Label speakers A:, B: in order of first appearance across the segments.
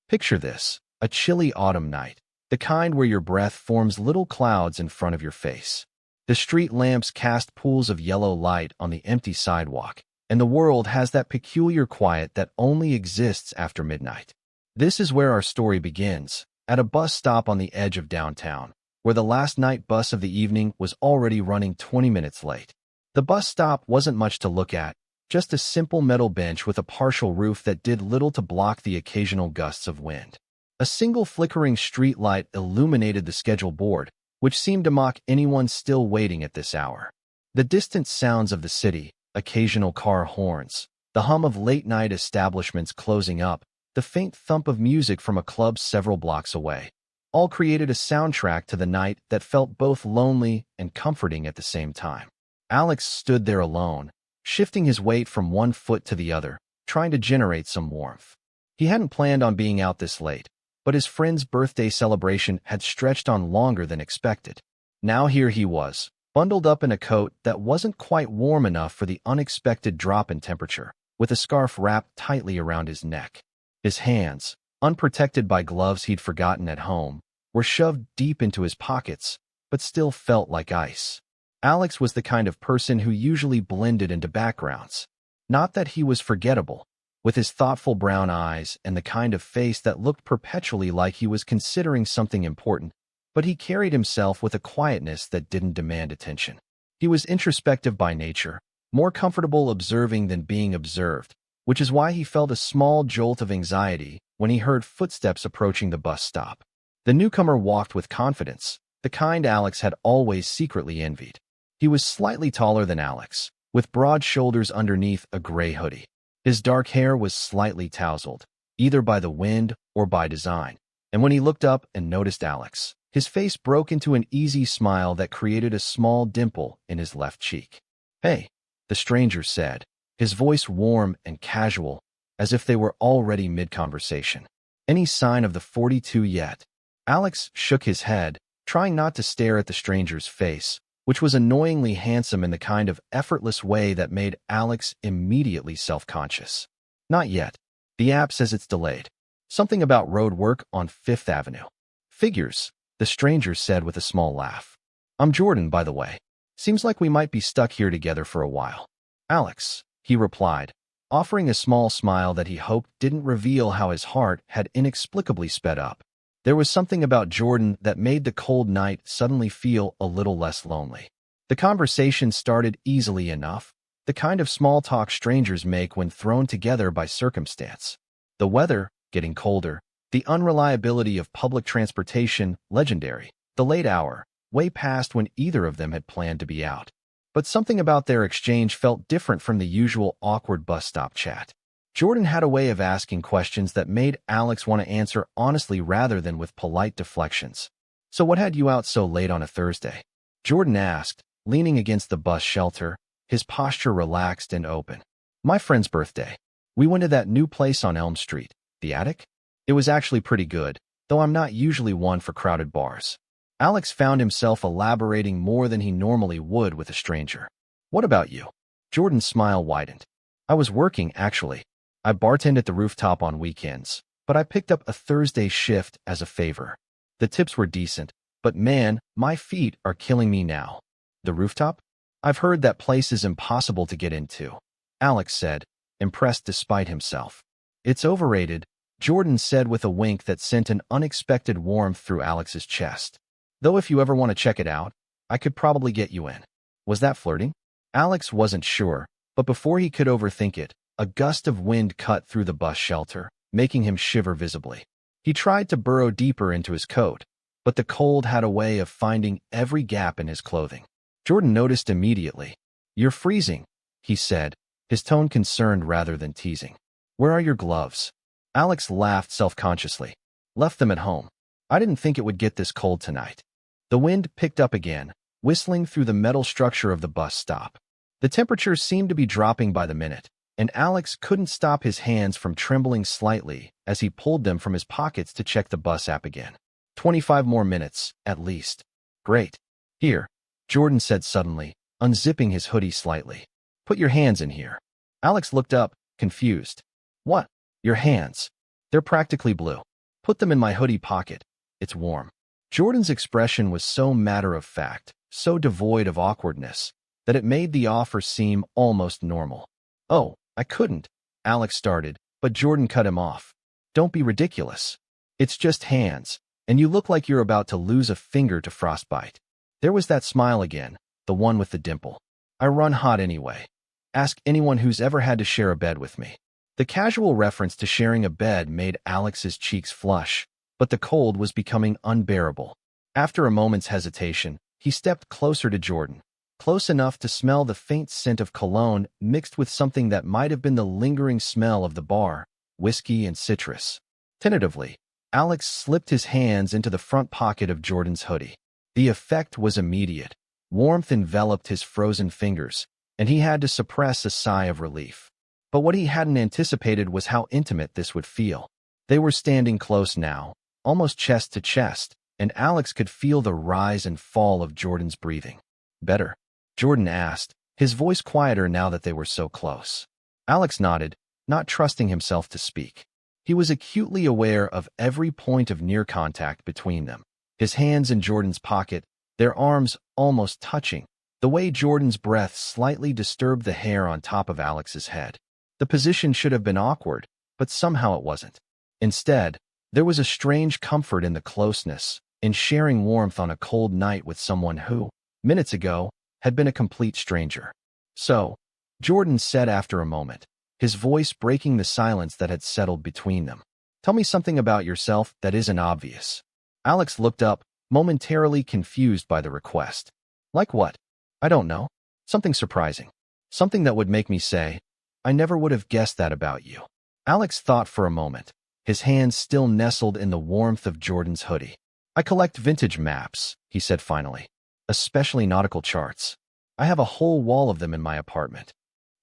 A: Picture this, a chilly autumn night, the kind where your breath forms little clouds in front of your face. The street lamps cast pools of yellow light on the empty sidewalk, and the world has that peculiar quiet that only exists after midnight. This is where our story begins, at a bus stop on the edge of downtown, where the last night bus of the evening was already running 20 minutes late. The bus stop wasn't much to look at, just a simple metal bench with a partial roof that did little to block the occasional gusts of wind. A single flickering street light illuminated the schedule board, which seemed to mock anyone still waiting at this hour. The distant sounds of the city, occasional car horns, the hum of late-night establishments closing up, the faint thump of music from a club several blocks away, all created a soundtrack to the night that felt both lonely and comforting at the same time. Alex stood there alone, shifting his weight from one foot to the other, trying to generate some warmth. He hadn't planned on being out this late, but his friend's birthday celebration had stretched on longer than expected. Now here he was, bundled up in a coat that wasn't quite warm enough for the unexpected drop in temperature, with a scarf wrapped tightly around his neck. His hands, unprotected by gloves he'd forgotten at home, were shoved deep into his pockets, but still felt like ice. Alex was the kind of person who usually blended into backgrounds. Not that he was forgettable, with his thoughtful brown eyes and the kind of face that looked perpetually like he was considering something important, but he carried himself with a quietness that didn't demand attention. He was introspective by nature, more comfortable observing than being observed, which is why he felt a small jolt of anxiety when he heard footsteps approaching the bus stop. The newcomer walked with confidence, the kind Alex had always secretly envied. He was slightly taller than Alex, with broad shoulders underneath a gray hoodie. His dark hair was slightly tousled, either by the wind or by design, and when he looked up and noticed Alex, his face broke into an easy smile that created a small dimple in his left cheek. "Hey," the stranger said, his voice warm and casual, as if they were already mid-conversation. "Any sign of the 42 yet?" Alex shook his head, trying not to stare at the stranger's face, which was annoyingly handsome in the kind of effortless way that made Alex immediately self-conscious. "Not yet. The app says it's delayed. Something about road work on Fifth Avenue." "Figures," the stranger said with a small laugh. "I'm Jordan, by the way. Seems like we might be stuck here together for a while." "Alex," he replied, offering a small smile that he hoped didn't reveal how his heart had inexplicably sped up. There was something about Jordan that made the cold night suddenly feel a little less lonely. The conversation started easily enough, the kind of small talk strangers make when thrown together by circumstance. The weather, getting colder, the unreliability of public transportation, legendary, the late hour, way past when either of them had planned to be out. But something about their exchange felt different from the usual awkward bus stop chat. Jordan had a way of asking questions that made Alex want to answer honestly rather than with polite deflections. "So what had you out so late on a Thursday?" Jordan asked, leaning against the bus shelter, his posture relaxed and open. "My friend's birthday. We went to that new place on Elm Street, the Attic. It was actually pretty good, though I'm not usually one for crowded bars." Alex found himself elaborating more than he normally would with a stranger. "What about you?" Jordan's smile widened. "I was working, actually. I bartend at the rooftop on weekends, but I picked up a Thursday shift as a favor. The tips were decent, but man, my feet are killing me now." "The rooftop? I've heard that place is impossible to get into," Alex said, impressed despite himself. "It's overrated," Jordan said with a wink that sent an unexpected warmth through Alex's chest. "Though if you ever want to check it out, I could probably get you in." Was that flirting? Alex wasn't sure, but before he could overthink it, a gust of wind cut through the bus shelter, making him shiver visibly. He tried to burrow deeper into his coat, but the cold had a way of finding every gap in his clothing. Jordan noticed immediately. "You're freezing," he said, his tone concerned rather than teasing. "Where are your gloves?" Alex laughed self-consciously. "Left them at home. I didn't think it would get this cold tonight." The wind picked up again, whistling through the metal structure of the bus stop. The temperature seemed to be dropping by the minute, and Alex couldn't stop his hands from trembling slightly as he pulled them from his pockets to check the bus app again. 25 more minutes, at least. "Great. Here," Jordan said suddenly, unzipping his hoodie slightly. "Put your hands in here." Alex looked up, confused. "What? Your hands? They're practically blue." Put them in my hoodie pocket. It's warm. Jordan's expression was so matter-of-fact, so devoid of awkwardness, that it made the offer seem almost normal. Oh, I couldn't, Alex started, but Jordan cut him off. Don't be ridiculous. It's just hands, and you look like you're about to lose a finger to frostbite. There was that smile again, the one with the dimple. I run hot anyway. Ask anyone who's ever had to share a bed with me. The casual reference to sharing a bed made Alex's cheeks flush, but the cold was becoming unbearable. After a moment's hesitation, he stepped closer to Jordan, close enough to smell the faint scent of cologne mixed with something that might have been the lingering smell of the bar, whiskey and citrus. Tentatively, Alex slipped his hands into the front pocket of Jordan's hoodie. The effect was immediate. Warmth enveloped his frozen fingers, and he had to suppress a sigh of relief. But what he hadn't anticipated was how intimate this would feel. They were standing close now, almost chest to chest, and Alex could feel the rise and fall of Jordan's breathing. Better? Jordan asked, his voice quieter now that they were so close. Alex nodded, not trusting himself to speak. He was acutely aware of every point of near contact between them. His hands in Jordan's pocket, their arms almost touching, the way Jordan's breath slightly disturbed the hair on top of Alex's head. The position should have been awkward, but somehow it wasn't. Instead, there was a strange comfort in the closeness, in sharing warmth on a cold night with someone who, minutes ago, had been a complete stranger. So, Jordan said after a moment, his voice breaking the silence that had settled between them. Tell me something about yourself that isn't obvious. Alex looked up, momentarily confused by the request. Like what? I don't know. Something surprising. Something that would make me say, I never would have guessed that about you. Alex thought for a moment, his hands still nestled in the warmth of Jordan's hoodie. I collect vintage maps, he said finally, especially nautical charts. I have a whole wall of them in my apartment.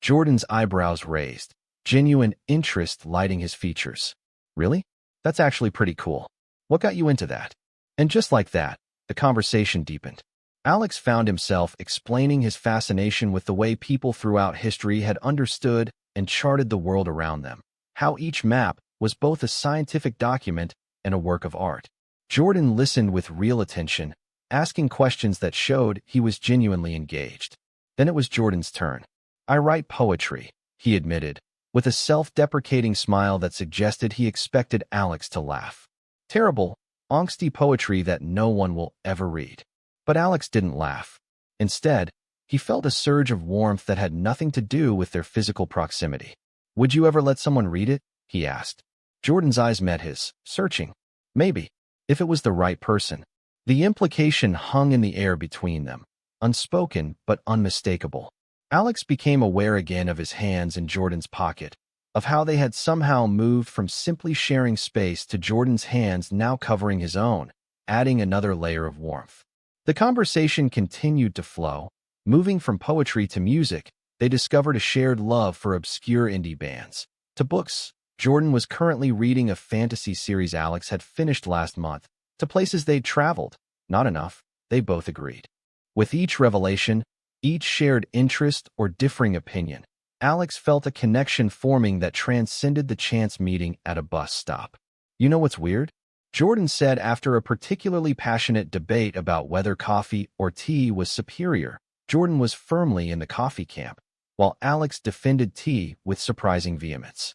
A: Jordan's eyebrows raised, genuine interest lighting his features. Really? That's actually pretty cool. What got you into that? And just like that, the conversation deepened. Alex found himself explaining his fascination with the way people throughout history had understood and charted the world around them, how each map was both a scientific document and a work of art. Jordan listened with real attention, asking questions that showed he was genuinely engaged. Then it was Jordan's turn. I write poetry, he admitted, with a self-deprecating smile that suggested he expected Alex to laugh. Terrible, angsty poetry that no one will ever read. But Alex didn't laugh. Instead, he felt a surge of warmth that had nothing to do with their physical proximity. Would you ever let someone read it? He asked. Jordan's eyes met his, searching. Maybe, if it was the right person. The implication hung in the air between them, unspoken but unmistakable. Alex became aware again of his hands in Jordan's pocket, of how they had somehow moved from simply sharing space to Jordan's hands now covering his own, adding another layer of warmth. The conversation continued to flow. Moving from poetry to music, they discovered a shared love for obscure indie bands. To books, Jordan was currently reading a fantasy series Alex had finished last month. To places they'd traveled. Not enough, they both agreed. With each revelation, each shared interest or differing opinion, Alex felt a connection forming that transcended the chance meeting at a bus stop. You know what's weird? Jordan said after a particularly passionate debate about whether coffee or tea was superior. Jordan was firmly in the coffee camp, while Alex defended tea with surprising vehemence.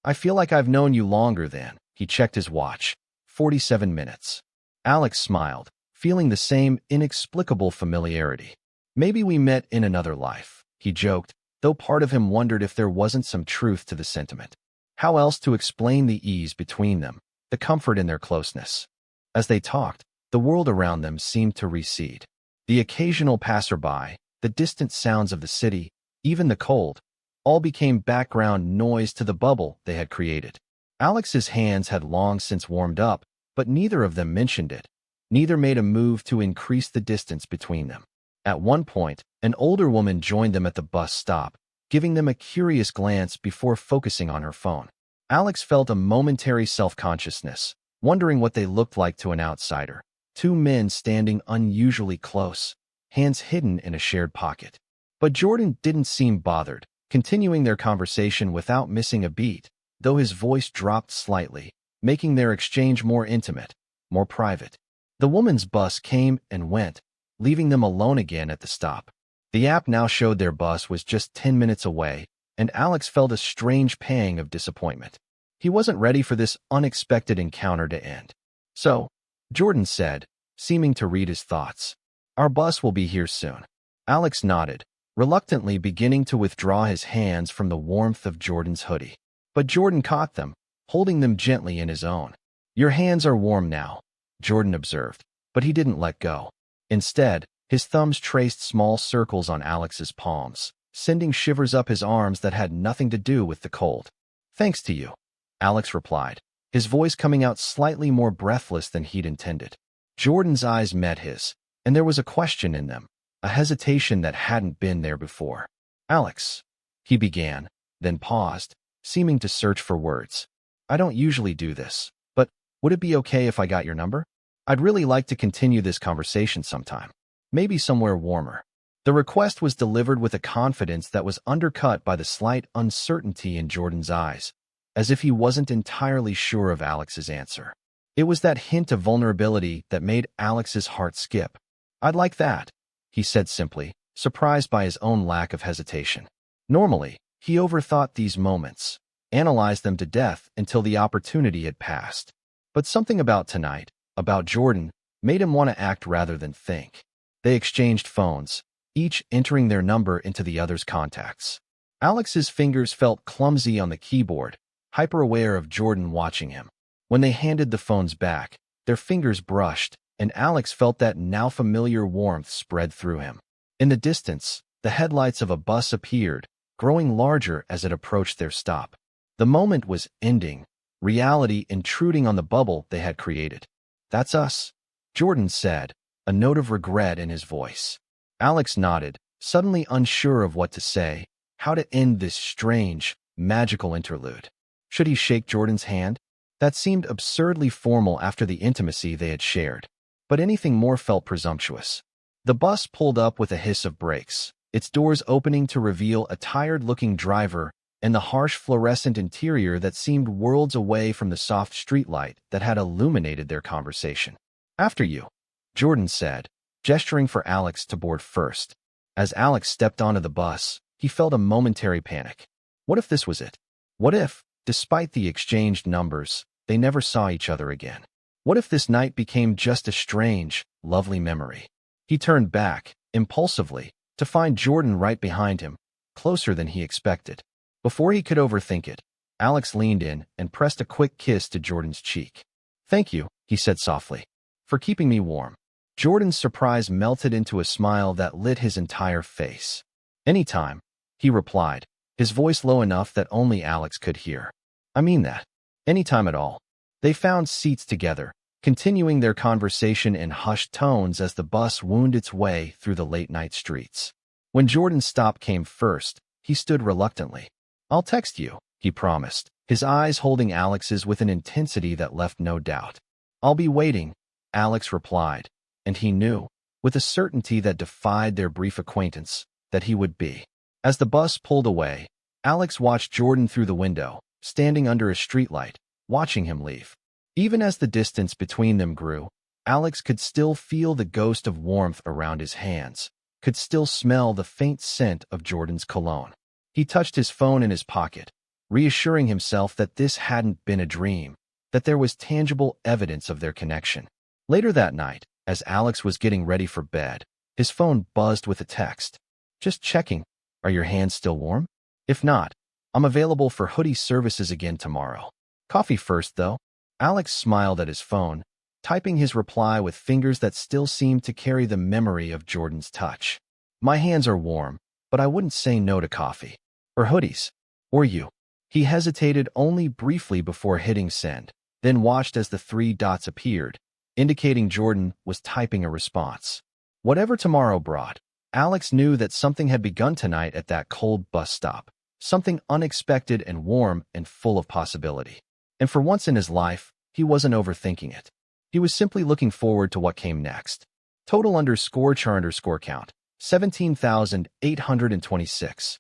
A: I feel like I've known you longer than, he checked his watch, 47 minutes. Alex smiled, feeling the same inexplicable familiarity. Maybe we met in another life, he joked, though part of him wondered if there wasn't some truth to the sentiment. How else to explain the ease between them, the comfort in their closeness? As they talked, the world around them seemed to recede. The occasional passerby, the distant sounds of the city, even the cold, all became background noise to the bubble they had created. Alex's hands had long since warmed up, but neither of them mentioned it. Neither made a move to increase the distance between them. At one point, an older woman joined them at the bus stop, giving them a curious glance before focusing on her phone. Alex felt a momentary self-consciousness, wondering what they looked like to an outsider. Two men standing unusually close, hands hidden in a shared pocket. But Jordan didn't seem bothered, continuing their conversation without missing a beat, though his voice dropped slightly. making their exchange more intimate, more private. The woman's bus came and went, leaving them alone again at the stop. The app now showed their bus was just 10 minutes away, and Alex felt a strange pang of disappointment. He wasn't ready for this unexpected encounter to end. "So," Jordan said, seeming to read his thoughts, "our bus will be here soon." Alex nodded, reluctantly beginning to withdraw his hands from the warmth of Jordan's hoodie. But Jordan caught them, holding them gently in his own. "Your hands are warm now," Jordan observed, but he didn't let go. Instead, his thumbs traced small circles on Alex's palms, sending shivers up his arms that had nothing to do with the cold. "Thanks to you," Alex replied, his voice coming out slightly more breathless than he'd intended. Jordan's eyes met his, and there was a question in them, a hesitation that hadn't been there before. "Alex," he began, then paused, seeming to search for words. "I don't usually do this, but would it be okay if I got your number? I'd really like to continue this conversation sometime. Maybe somewhere warmer." The request was delivered with a confidence that was undercut by the slight uncertainty in Jordan's eyes, as if he wasn't entirely sure of Alex's answer. It was that hint of vulnerability that made Alex's heart skip. "I'd like that," he said simply, surprised by his own lack of hesitation. Normally, he overthought these moments, analyzed them to death until the opportunity had passed. But something about tonight, about Jordan, made him want to act rather than think. They exchanged phones, each entering their number into the other's contacts. Alex's fingers felt clumsy on the keyboard, hyper-aware of Jordan watching him. When they handed the phones back, their fingers brushed, and Alex felt that now familiar warmth spread through him. In the distance, the headlights of a bus appeared, growing larger as it approached their stop. The moment was ending, reality intruding on the bubble they had created. "That's us," Jordan said, a note of regret in his voice. Alex nodded, suddenly unsure of what to say, how to end this strange, magical interlude. Should he shake Jordan's hand? That seemed absurdly formal after the intimacy they had shared. But anything more felt presumptuous. The bus pulled up with a hiss of brakes, its doors opening to reveal a tired-looking driver and the harsh fluorescent interior that seemed worlds away from the soft streetlight that had illuminated their conversation. "After you," Jordan said, gesturing for Alex to board first. As Alex stepped onto the bus, he felt a momentary panic. What if this was it? What if, despite the exchanged numbers, they never saw each other again? What if this night became just a strange, lovely memory? He turned back, impulsively, to find Jordan right behind him, closer than he expected. Before he could overthink it, Alex leaned in and pressed a quick kiss to Jordan's cheek. "Thank you," he said softly, "for keeping me warm." Jordan's surprise melted into a smile that lit his entire face. "Anytime," he replied, his voice low enough that only Alex could hear. "I mean that. Anytime at all." They found seats together, continuing their conversation in hushed tones as the bus wound its way through the late-night streets. When Jordan's stop came first, he stood reluctantly. "I'll text you," he promised, his eyes holding Alex's with an intensity that left no doubt. "I'll be waiting," Alex replied, and he knew, with a certainty that defied their brief acquaintance, that he would be. As the bus pulled away, Alex watched Jordan through the window, standing under a streetlight, watching him leave. Even as the distance between them grew, Alex could still feel the ghost of warmth around his hands, could still smell the faint scent of Jordan's cologne. He touched his phone in his pocket, reassuring himself that this hadn't been a dream, that there was tangible evidence of their connection. Later that night, as Alex was getting ready for bed, his phone buzzed with a text. "Just checking. Are your hands still warm? If not, I'm available for hoodie services again tomorrow. Coffee first, though." Alex smiled at his phone, typing his reply with fingers that still seemed to carry the memory of Jordan's touch. "My hands are warm, but I wouldn't say no to coffee. Or hoodies. Or you." He hesitated only briefly before hitting send, then watched as the three dots appeared, indicating Jordan was typing a response. Whatever tomorrow brought, Alex knew that something had begun tonight at that cold bus stop, something unexpected and warm and full of possibility. And for once in his life, he wasn't overthinking it. He was simply looking forward to what came next. Total _char_count, 17,826.